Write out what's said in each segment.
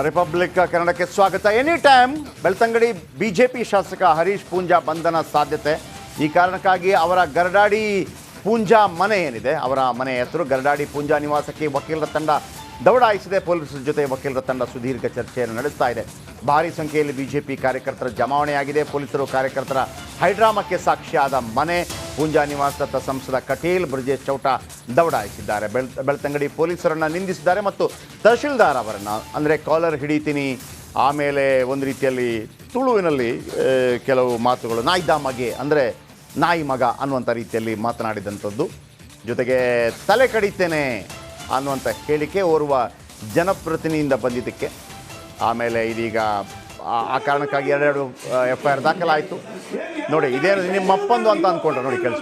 Republic ಕನ್ನಡಕ್ಕೆ ಸ್ವಾಗತ. Any time Belthangady BJP ಶಾಸಕ ಹರೀಶ್ ಪೂಂಜಾ ಬಂಧನ ಸಾಧ್ಯತೆ. ಈ ಕಾರಣಕ್ಕಾಗಿ ಅವರ ಗರಡಾಡಿ ಪೂಂಜಾ ಮನೆ ಏನಿದೆ, ಅವರ ಮನೆ ಹೆಸರು ಗರಡಾಡಿ ಪೂಂಜಾ ನಿವಾಸಕ್ಕೆ ವಕೀಲರ ತಂಡ ದೌಡಾಯಿಸಿದೆ. ಪೊಲೀಸರ ಜೊತೆ ವಕೀಲರ ತಂಡ ಸುದೀರ್ಘ ಚರ್ಚೆಯನ್ನು ನಡೆಸ್ತಾ ಇದೆ. ಭಾರೀ ಸಂಖ್ಯೆಯಲ್ಲಿ ಬಿಜೆಪಿ ಕಾರ್ಯಕರ್ತರ ಜಮಾವಣೆಯಾಗಿದೆ. ಪೊಲೀಸರು ಕಾರ್ಯಕರ್ತರ ಹೈಡ್ರಾಮಕ್ಕೆ ಸಾಕ್ಷಿಯಾದ ಮನೆ ಪೂಂಜಾ ನಿವಾಸದತ್ತ ಸಂಸದ ಕಟೀಲ್ ಬ್ರಿಜೇಶ್ ಚೌಟಾ ದೌಡಾಯಿಸಿದ್ದಾರೆ. ಬೆಳ್ತಂಗಡಿ ಪೊಲೀಸರನ್ನು ನಿಂದಿಸಿದ್ದಾರೆ ಮತ್ತು ತಹಶೀಲ್ದಾರ್ ಅವರನ್ನು, ಅಂದರೆ ಕಾಲರ್ ಹಿಡಿತೀನಿ, ಆಮೇಲೆ ಒಂದು ರೀತಿಯಲ್ಲಿ ತುಳುವಿನಲ್ಲಿ ಕೆಲವು ಮಾತುಗಳು, ನಾಯ್ದ ಮಗೆ ಅಂದರೆ ನಾಯಿ ಮಗ ಅನ್ನುವಂಥ ರೀತಿಯಲ್ಲಿ ಮಾತನಾಡಿದಂಥದ್ದು, ಜೊತೆಗೆ ತಲೆ ಕಡಿತೇನೆ ಅನ್ನುವಂಥ ಹೇಳಿಕೆ ಓರ್ವ ಜನಪ್ರತಿನಿಧಿಯಿಂದ ಬಂದಿದ್ದಕ್ಕೆ ಆಮೇಲೆ ಇದೀಗ ಆ ಕಾರಣಕ್ಕಾಗಿ ಎರಡೆರಡು FIR ದಾಖಲಾಯಿತು. ನೋಡಿ, ಇದೇನು ನಿಮ್ಮ ಅಪ್ಪಂದು ಅಂತ ಅಂದ್ಕೊಂಡ್ರೆ ನೋಡಿ ಕೆಲಸ.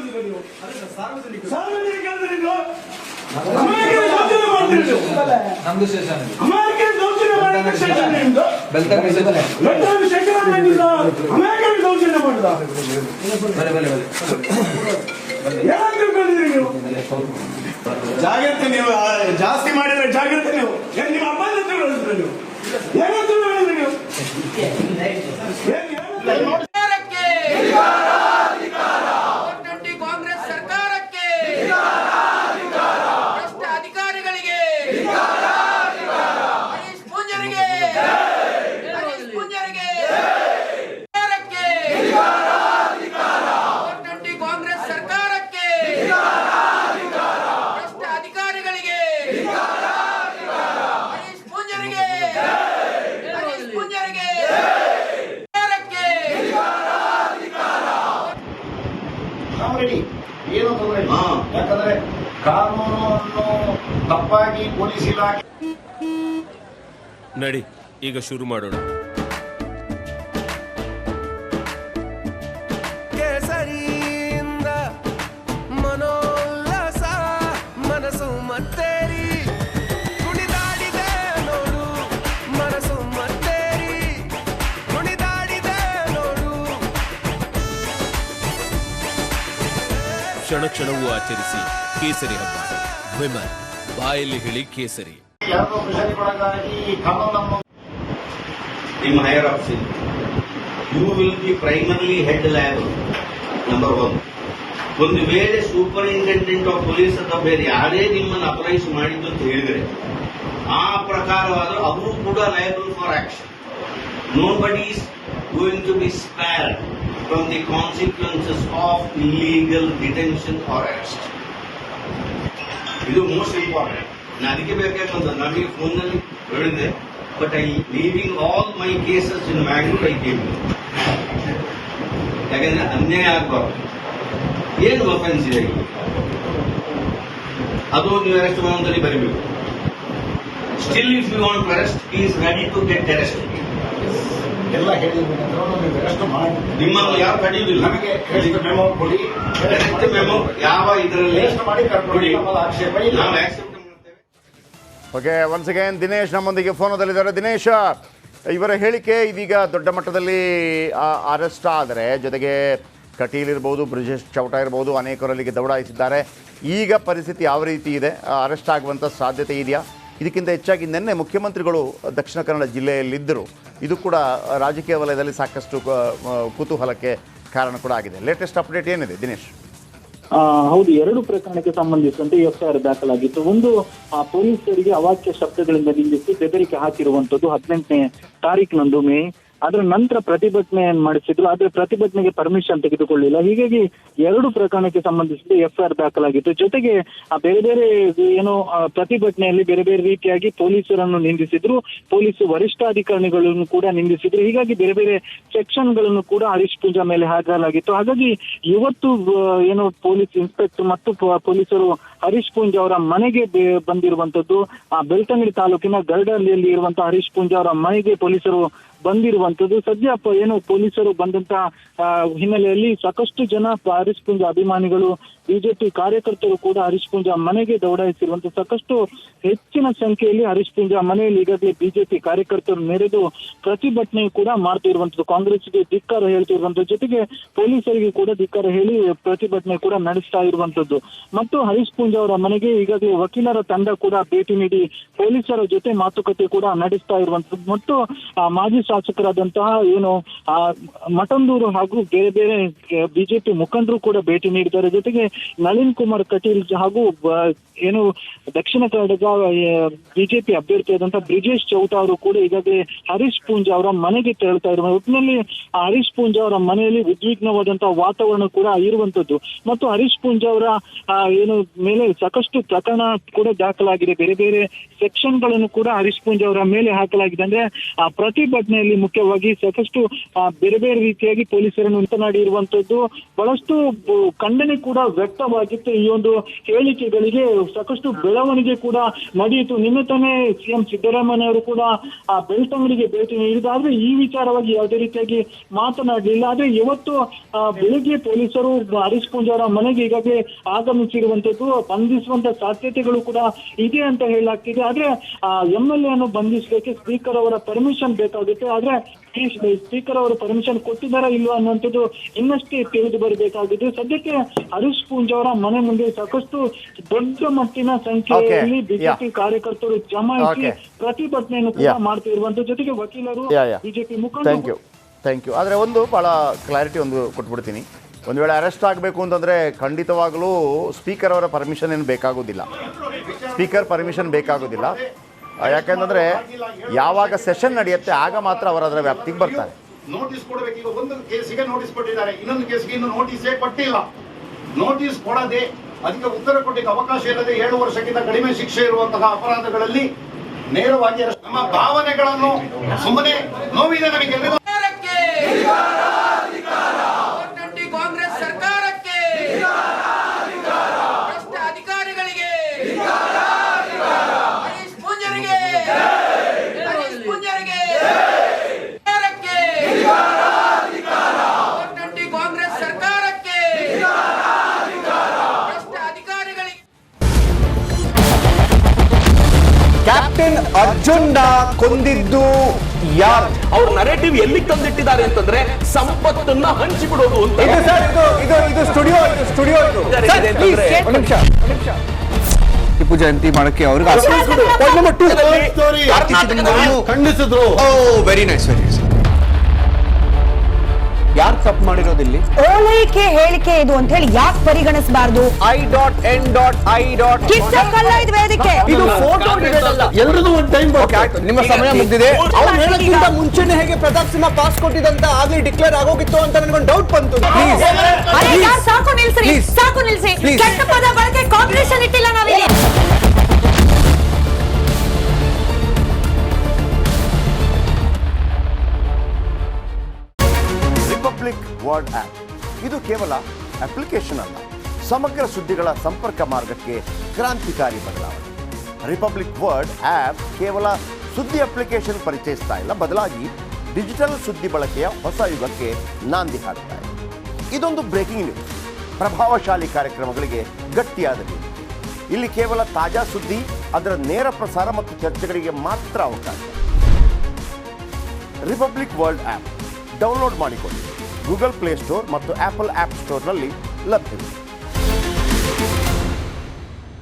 ಜಾಗ್ರತೆ, ನೀವು ಜಾಸ್ತಿ ಮಾಡಿದ್ರೆ ಜಾಗ್ರತೆ. ನೀವು ನಿಮ್ಮ ಅಪ್ಪ ನೀವು ಕಾಂಗ್ರೆಸ್ ಸರ್ಕಾರಕ್ಕೆ, ಭ್ರಷ್ಟ ಅಧಿಕಾರಿಗಳಿಗೆ, ಹರೀಶ್ ಪೂಂಜಾರಿಗೆ, ಕಾಂಗ್ರೆಸ್ ಸರ್ಕಾರಕ್ಕೆ, ಭ್ರಷ್ಟ ಅಧಿಕಾರಿಗಳಿಗೆ, ಹರೀಶ್ ಪೂಂಜಾರಿಗೆ, ಏನು ತೊಂದರೆ ಇಲ್ಲ. ಯಾಕಂದ್ರೆ ಕಾನೂನನ್ನು ತಪ್ಪಾಗಿ ಪೊಲೀಸ್ ಇಲಾಖೆ ನಡಿ ಈಗ ಶುರು ಮಾಡೋಣ. ಕೇಸರಿಯಿಂದ ಮನೋಲ್ಲಾಸ ಮನಸ್ಸು ಮತ್ತೇರಿ ಕುಣಿದಾಡಿದೆ ನೋಡು, ಮನಸ್ಸು ಮತ್ತೇರಿ ಕುಣಿದಾಡಿದೆ ನೋಡು. ಕ್ಷಣ ಕ್ಷಣವೂ ಆಚರಿಸಿ ಕೇಸರಿ ಹಬ್ಬ. ವಿಮಲ್ ಬಾಯಲ್ಲಿ ಹೇಳಿ ಕೇಸರಿ. ನಿಮ್ಮ higher officer, you will be primarily held liable. Number 1. ಒಂದು ವೇಳೆ ಸೂಪರಿಂಟೆಂಡೆಂಟ್ ಆಫ್ ಪೊಲೀಸ್ ಅಥವಾ ಬೇರೆ ಯಾರೇ ನಿಮ್ಮನ್ನು ಅಪ್ರೈಸ್ ಮಾಡಿದ್ದು ಅಂತ ಹೇಳಿದರೆ ಆ ಪ್ರಕಾರವಾದರೂ ಅವರು ಕೂಡ liable for action. Nobody is going to be spared from the consequences of illegal detention or arrest. ಇದು ಮೋಸ್ಟ್ ಇಂಪಾರ್ಟೆಂಟ್. ನಾನು ಅದಕ್ಕೆ ಬೇಕಾಗ್ತದೆ, ನನಗೆ ಫೋನ್ನಲ್ಲಿ ಹೇಳಿದೆ, but I leaving all my cases in Mangalore I came. ಯಾಕಂದ್ರೆ ಅನ್ಯಾಯ ಆಗಬಾರ್ದು. ಏನು ಅಫೆನ್ಸ್ ಇದೆ ಅದು ನೀವು ಅರೆಸ್ಟ್ ಮಾಡೋದಲ್ಲಿ ಬರೀಬೇಕು. Still if you want to arrest, he is ready to get arrest. ಎಲ್ಲ ಹೇಳಿದ್ರೆ ನಿಮ್ಮನ್ನು ಯಾರು ತಡೆಯುವುದಿಲ್ಲ. ನಮಗೆ ಮೆಮೋ ಕೊಡಿ, ಮೆಮೋ ಯಾವ ಇದರಲ್ಲಿ ಮಾಡಿ ಕರ್ಕೊಳ್ಳಿ, ಆಕ್ಷೇಪ ಇಲ್ಲ. ನಾವು ಆಕ್ಸೆಪ್ಟ್ ಮಾಡ್ತೇವೆ. ಓಕೆ, ಒನ್ಸ್ ಅಗೇನ್ ದಿನೇಶ್ ನಮ್ಮೊಂದಿಗೆ ಫೋನಲ್ಲಿದ್ದಾರೆ. ದಿನೇಶ್, ಇವರ ಹೇಳಿಕೆ ಇದೀಗ ದೊಡ್ಡ ಮಟ್ಟದಲ್ಲಿ ಅರೆಸ್ಟ್ ಆದರೆ, ಜೊತೆಗೆ ಕಟೀಲ್ ಇರ್ಬೋದು, ಬ್ರಿಜೇಶ್ ಚೌಟಾ ಇರ್ಬೋದು, ಅನೇಕರಲ್ಲಿಗೆ ದೌಡಾಯಿಸಿದ್ದಾರೆ. ಈಗ ಪರಿಸ್ಥಿತಿ ಯಾವ ರೀತಿ ಇದೆ? ಅರೆಸ್ಟ್ ಆಗುವಂಥ ಸಾಧ್ಯತೆ ಇದೆಯಾ? ಇದಕ್ಕಿಂತ ಹೆಚ್ಚಾಗಿ ನಿನ್ನೆ ಮುಖ್ಯಮಂತ್ರಿಗಳು ದಕ್ಷಿಣ ಕನ್ನಡ ಜಿಲ್ಲೆಯಲ್ಲಿದ್ದರು. ಇದು ಕೂಡ ರಾಜಕೀಯ ವಲಯದಲ್ಲಿ ಸಾಕಷ್ಟು ಕುತೂಹಲಕ್ಕೆ ಕಾರಣ ಕೂಡ ಆಗಿದೆ. ಲೇಟೆಸ್ಟ್ ಅಪ್ಡೇಟ್ ಏನಿದೆ ದಿನೇಶ್? ಹೌದು, 2 ಪ್ರಕರಣಕ್ಕೆ ಸಂಬಂಧಿಸಿದಂತೆ FIR ದಾಖಲಾಗಿತ್ತು. ಒಂದು, ಪೊಲೀಸರಿಗೆ ಅವಾಚ್ಯ ಶಬ್ದಗಳಿಂದ ನಿಂದಿಸಿ ಬೆದರಿಕೆ ಹಾಕಿರುವಂತದ್ದು 18ನೇ ತಾರೀಕಿನಂದು ಮೇ. ಅದರ ನಂತರ ಪ್ರತಿಭಟನೆಯನ್ನು ಮಾಡಿಸಿದ್ರು. ಆದ್ರೆ ಪ್ರತಿಭಟನೆಗೆ ಪರ್ಮಿಷನ್ ತೆಗೆದುಕೊಳ್ಳಿಲ್ಲ. ಹೀಗಾಗಿ 2 ಪ್ರಕರಣಕ್ಕೆ ಸಂಬಂಧಿಸಿದ FIR ದಾಖಲಾಗಿತ್ತು. ಜೊತೆಗೆ ಬೇರೆ ಬೇರೆ ಏನು ಪ್ರತಿಭಟನೆಯಲ್ಲಿ ಬೇರೆ ಬೇರೆ ರೀತಿಯಾಗಿ ಪೊಲೀಸರನ್ನು ನಿಂದಿಸಿದ್ರು, ಪೊಲೀಸ್ ವರಿಷ್ಠಾಧಿಕಾರಿಗಳನ್ನು ಕೂಡ ನಿಂದಿಸಿದ್ರು. ಹೀಗಾಗಿ ಬೇರೆ ಬೇರೆ ಸೆಕ್ಷನ್ ಗಳನ್ನು ಕೂಡ ಹರೀಶ್ ಪೂಂಜಾ ಮೇಲೆ ಹಾಕಲಾಗಿತ್ತು. ಹಾಗಾಗಿ ಇವತ್ತು ಏನು ಪೊಲೀಸ್ ಇನ್ಸ್ಪೆಕ್ಟರ್ ಮತ್ತು ಪೊಲೀಸರು ಹರೀಶ್ ಪೂಂಜಾ ಅವರ ಮನೆಗೆ ಬಂದಿರುವಂತದ್ದು. ಬೆಳ್ತಂಗಡಿ ತಾಲೂಕಿನ ಗರಡಹಳ್ಳಿಯಲ್ಲಿ ಇರುವಂತಹ ಹರೀಶ್ ಪೂಂಜಾ ಅವರ ಮನೆಗೆ ಪೊಲೀಸರು ಬಂದಿರುವಂತದ್ದು. ಸದ್ಯ ಏನು ಪೊಲೀಸರು ಬಂದಂತಹ ಹಿನ್ನೆಲೆಯಲ್ಲಿ ಸಾಕಷ್ಟು ಜನ ಹರೀಶ್ ಪೂಂಜಾ ಅಭಿಮಾನಿಗಳು, ಬಿಜೆಪಿ ಕಾರ್ಯಕರ್ತರು ಕೂಡ ಹರೀಶ್ ಪೂಂಜಾ ಮನೆಗೆ ದೌಡಾಯಿಸಿರುವಂತಹ ಸಾಕಷ್ಟು ಹೆಚ್ಚಿನ ಸಂಖ್ಯೆಯಲ್ಲಿ ಹರೀಶ್ ಪೂಂಜಾ ಮನೆಯಲ್ಲಿ ಈಗಾಗಲೇ ಬಿಜೆಪಿ ಕಾರ್ಯಕರ್ತರು ನೆರೆದು ಪ್ರತಿಭಟನೆ ಕೂಡ ಮಾಡ್ತಿರುವಂತದ್ದು. ಕಾಂಗ್ರೆಸ್ಗೆ ಧಿಕ್ಕಾರ ಹೇಳ್ತಿರುವಂತದ್ದು, ಜೊತೆಗೆ ಪೊಲೀಸರಿಗೆ ಕೂಡ ಧಿಕ್ಕಾರ ಹೇಳಿ ಪ್ರತಿಭಟನೆ ಕೂಡ ನಡೆಸ್ತಾ ಇರುವಂತದ್ದು. ಮತ್ತು ಹರೀಶ್ ಪೂಂಜಾ ಪೂಂಜಾ ಅವರ ಮನೆಗೆ ಈಗಾಗಲೇ ವಕೀಲರ ತಂಡ ಕೂಡ ಭೇಟಿ ನೀಡಿ ಪೊಲೀಸರ ಜೊತೆ ಮಾತುಕತೆ ಕೂಡ ನಡೆಸ್ತಾ ಇರುವಂತದ್ದು ಮತ್ತು ಮಾಜಿ ಶಾಸಕರಾದಂತಹ ಏನು ಮಠಂದೂರು ಹಾಗೂ ಬೇರೆ ಬೇರೆ ಬಿಜೆಪಿ ಮುಖಂಡರು ಕೂಡ ಭೇಟಿ ನೀಡಿದ್ದಾರೆ. ಜೊತೆಗೆ ನಳಿನ್ ಕುಮಾರ್ ಕಟೀಲ್ ಹಾಗೂ ಏನು ದಕ್ಷಿಣ ಕನ್ನಡದ ಬಿಜೆಪಿ ಅಭ್ಯರ್ಥಿಯಾದಂತಹ ಬ್ರಿಜೇಶ್ ಚೌಟ ಅವರು ಕೂಡ ಈಗಾಗಲೇ ಹರೀಶ್ ಪೂಂಜಾ ಅವರ ಮನೆಗೆ ತೆರಳುತ್ತಾ ಇರುವ ಒಟ್ಟಿನಲ್ಲಿ ಹರೀಶ್ ಪೂಂಜಾ ಅವರ ಮನೆಯಲ್ಲಿ ಉದ್ವಿಗ್ನವಾದಂತಹ ವಾತಾವರಣ ಕೂಡ ಇರುವಂತದ್ದು ಮತ್ತು ಹರೀಶ್ ಪೂಂಜಾ ಅವರ ಏನು ಮೇಲೆ ಸಾಕಷ್ಟು ಪ್ರಕರಣ ಕೂಡ ದಾಖಲಾಗಿದೆ. ಬೇರೆ ಬೇರೆ ಸೆಕ್ಷನ್ ಗಳನ್ನು ಕೂಡ ಹರೀಶ್ ಪೂಂಜಾ ಅವರ ಮೇಲೆ ಹಾಕಲಾಗಿದೆ. ಅಂದ್ರೆ ಆ ಪ್ರತಿಭಟನೆಯಲ್ಲಿ ಮುಖ್ಯವಾಗಿ ಸಾಕಷ್ಟು ಬೇರೆ ಬೇರೆ ರೀತಿಯಾಗಿ ಪೊಲೀಸರನ್ನು ಮಾತನಾಡಿ ಇರುವಂತದ್ದು ಬಹಳಷ್ಟು ಖಂಡನೆ ಕೂಡ ವ್ಯಕ್ತವಾಗಿತ್ತು. ಈ ಒಂದು ಹೇಳಿಕೆಗಳಿಗೆ ಸಾಕಷ್ಟು ಬೆಳವಣಿಗೆ ಕೂಡ ನಡೆಯಿತು. ನಿನ್ನೆ ತಾನೇ ಸಿಎಂ ಸಿದ್ದರಾಮಯ್ಯ ಅವರು ಕೂಡ ಬೆಳ್ತಂಗಡಿಗೆ ಭೇಟಿ ನೀಡಿದ್ರು. ಆದ್ರೆ ಈ ವಿಚಾರವಾಗಿ ಯಾವುದೇ ರೀತಿಯಾಗಿ ಮಾತನಾಡಲಿಲ್ಲ. ಆದ್ರೆ ಇವತ್ತು ಬೆಳಿಗ್ಗೆ ಪೊಲೀಸರು ಹರೀಶ್ ಪೂಂಜಾ ಅವರ ಮನೆಗೆ ಈಗಾಗಲೇ ಆಗಮಿಸಿರುವಂತದ್ದು, ಬಂಧಿಸುವಂತ ಸಾಧ್ಯತೆಗಳು ಕೂಡ ಇದೆ ಅಂತ ಹೇಳಲಾಗ್ತಿದೆ. ಆದ್ರೆ MLA ಅನ್ನು ಬಂಧಿಸಲಿಕ್ಕೆ ಸ್ಪೀಕರ್ ಅವರ ಪರ್ಮಿಷನ್ ಬೇಕಾಗುತ್ತೆ. ಆದ್ರೆ ಈ ಸ್ಪೀಕರ್ ಅವರು ಪರ್ಮಿಷನ್ ಕೊಟ್ಟಿದ್ದಾರಾ ಇಲ್ವಾ ಅನ್ನುವಂಥದ್ದು ಇನ್ನಷ್ಟೇ ತಿಳಿದು ಬರಬೇಕಾಗಿದೆ. ಸದ್ಯಕ್ಕೆ ಹರೀಶ್ ಪೂಂಜಾ ಅವರ ಮನೆ ಮುಂದೆ ಸಾಕಷ್ಟು ದೊಡ್ಡ ಮಟ್ಟಿನ ಸಂಖ್ಯೆಯಲ್ಲಿ ಬಿಜೆಪಿ ಕಾರ್ಯಕರ್ತರು ಜಮಾಯಿಸಿ ಪ್ರತಿಭಟನೆಯನ್ನು ಕೂಡ ಮಾಡ್ತಾ ಇರುವಂತ ಜೊತೆಗೆ ವಕೀಲರು ಬಿಜೆಪಿ ಮುಖಂಡರು. Thank you. ಆದರೆ ಒಂದು ಭಾಳ ಕ್ಲಾರಿಟಿ ಒಂದು ಕೊಟ್ಬಿಡ್ತೀನಿ. ಒಂದು ವೇಳೆ ಅರೆಸ್ಟ್ ಆಗಬೇಕು ಅಂತಂದರೆ ಖಂಡಿತವಾಗಲೂ ಸ್ಪೀಕರ್ ಅವರ ಪರ್ಮಿಷನ್ ಏನು ಬೇಕಾಗೋದಿಲ್ಲ. Speaker permission ಬೇಕಾಗೋದಿಲ್ಲ. ಯಾಕೆಂತಂದರೆ ಯಾವಾಗ ಸೆಷನ್ ನಡೆಯುತ್ತೆ ಆಗ ಮಾತ್ರ ಅವರು ಅದರ ವ್ಯಾಪ್ತಿಗೆ ಬರ್ತಾರೆ. ನೋಟಿಸ್ ಕೊಡಬೇಕು. ಈಗ ಒಂದು ಕೇಸಿಗೆ ನೋಟಿಸ್ ಕೊಟ್ಟಿದ್ದಾರೆ, ಇನ್ನೊಂದು ಕೇಸಿಗೆ ಇನ್ನು ನೋಟಿಸೇ ಕೊಟ್ಟಿಲ್ಲ. ನೋಟಿಸ್ ಕೊಡದೆ ಅದಕ್ಕೆ ಉತ್ತರ ಕೊಟ್ಟಿಗೆ ಅವಕಾಶ ಇಲ್ಲದೆ 7 ವರ್ಷಕ್ಕಿಂತ ಕಡಿಮೆ ಶಿಕ್ಷೆ ಇರುವಂತಹ ಅಪರಾಧಗಳಲ್ಲಿ ನೇರವಾಗಿ ನಮ್ಮ ಭಾವನೆಗಳನ್ನು ಸುಮ್ಮನೆ ನೋವಿದೆ ನಮಗೆ. ಕಾಂಗ್ರೆಸ್ ಸರ್ಕಾರಕ್ಕೆ, ಭ್ರಷ್ಟ ಅಧಿಕಾರಿಗಳಿಗೆ, ಹರೀಶ್ ಪೂಂಜರಿಗೆ, ಹರೀಶ್ ಪೂಂಜರಿಗೆ ಕಾಂಗ್ರೆಸ್ ಸರ್ಕಾರಕ್ಕೆ, ಭ್ರಷ್ಟ ಅಧಿಕಾರಿಗಳಿಗೆ. ಕ್ಯಾಪ್ಟನ್ ಅರ್ಜುನ್ನ ಕೊಂದಿದ್ದು ಯಾರು? ಅವ್ರ ನರೇಟಿವ್ ಎಲ್ಲಿ ತಂದಿಟ್ಟಿದ್ದಾರೆ ಅಂತಂದ್ರೆ ಸಂಪತ್ತನ್ನ ಹಂಚಿಬಿಡೋದು ಅಂತ. ಇದು ಸ್ಟುಡಿಯೋ ಟಿಪ್ಪು ಜಯಂತಿ ಮಾಡಕ್ಕೆ ಅವ್ರಿಗೆ ಖಂಡಿಸಿದ್ರು. Very nice. ಯಾರು ತಪ್ಪು ಮಾಡಿರೋದಿಲ್ಲಿ? ಓಲೈಕೆ ಹೇಳಿಕೆ ಇದು ಅಂತ ಹೇಳಿ ಯಾಕೆ ಪರಿಗಣಿಸಬಾರದು? I.N.I. ಇದು ವೇದಿಕೆ, ಇದು ಫೋಟೋ ಎಲ್ರಿಗೂ ಒಂದು ಟೈಮ್ ನಿಮ್ಮ ಸಮಯ ಮುಗಿದಿದೆ. ಅವ್ರು ಹೇಳಕ್ಕಿಂತ ಮುಂಚೆನೆ ಹೇಗೆ ಪ್ರತಾಪ್ ಸಿಂಹ ಪಾಸ್ ಕೊಟ್ಟಿದಂತ ಆಗ್ಲಿ ಡಿಕ್ಲೇರ್ ಆಗೋಗಿತ್ತು ಅಂತ ನನಗೊಂದು ಡೌಟ್ ಬಂತು. ಸಾಕು ನಿಲ್ಸಿ, ಸಾಕು ನಿಲ್ಸಿ. ಕೆಟ್ಟ ಪದ ಬಳಕೆ ಕಾಂಪಿಟೇಷನ್ ಇಟ್ಟಿಲ್ಲ ನಾವಿಲ್ಲಿ. ರಿಪಬ್ಲಿಕ್ ವರ್ಡ್ ಆ್ಯಪ್ ಇದು ಕೇವಲ ಅಪ್ಲಿಕೇಶನ್ ಅಲ್ಲ, ಸಮಗ್ರ ಸುದ್ದಿಗಳ ಸಂಪರ್ಕ ಮಾರ್ಗಕ್ಕೆ ಕ್ರಾಂತಿಕಾರಿ ಬದಲಾವಣೆ. ರಿಪಬ್ಲಿಕ್ ವರ್ಡ್ ಆ್ಯಪ್ ಕೇವಲ ಸುದ್ದಿ ಅಪ್ಲಿಕೇಶನ್ ಪರಿಚಯಿಸ್ತಾ ಇಲ್ಲ, ಬದಲಾಗಿ ಡಿಜಿಟಲ್ ಸುದ್ದಿ ಬಳಕೆಯ ಹೊಸ ಯುಗಕ್ಕೆ ನಾಂದಿ ಹಾಡ್ತಾ ಇದೆ. ಇದೊಂದು ಬ್ರೇಕಿಂಗ್ ನ್ಯೂಸ್, ಪ್ರಭಾವಶಾಲಿ ಕಾರ್ಯಕ್ರಮಗಳಿಗೆ ಗಟ್ಟಿಯಾದ ನ್ಯೂಸ್. ಇಲ್ಲಿ ಕೇವಲ ತಾಜಾ ಸುದ್ದಿ, ಅದರ ನೇರ ಪ್ರಸಾರ ಮತ್ತು ಚರ್ಚೆಗಳಿಗೆ ಮಾತ್ರ ಅವಕಾಶ. ರಿಪಬ್ಲಿಕ್ ವರ್ಲ್ಡ್ ಆ್ಯಪ್ ಡೌನ್ಲೋಡ್ ಮಾಡಿಕೊಳ್ಳಿ. ಗೂಗಲ್ ಪ್ಲೇಸ್ಟೋರ್ ಮತ್ತು ಆಪಲ್ ಆ್ಯಪ್ ಸ್ಟೋರ್ನಲ್ಲಿ ಲಭ್ಯವಿದೆ.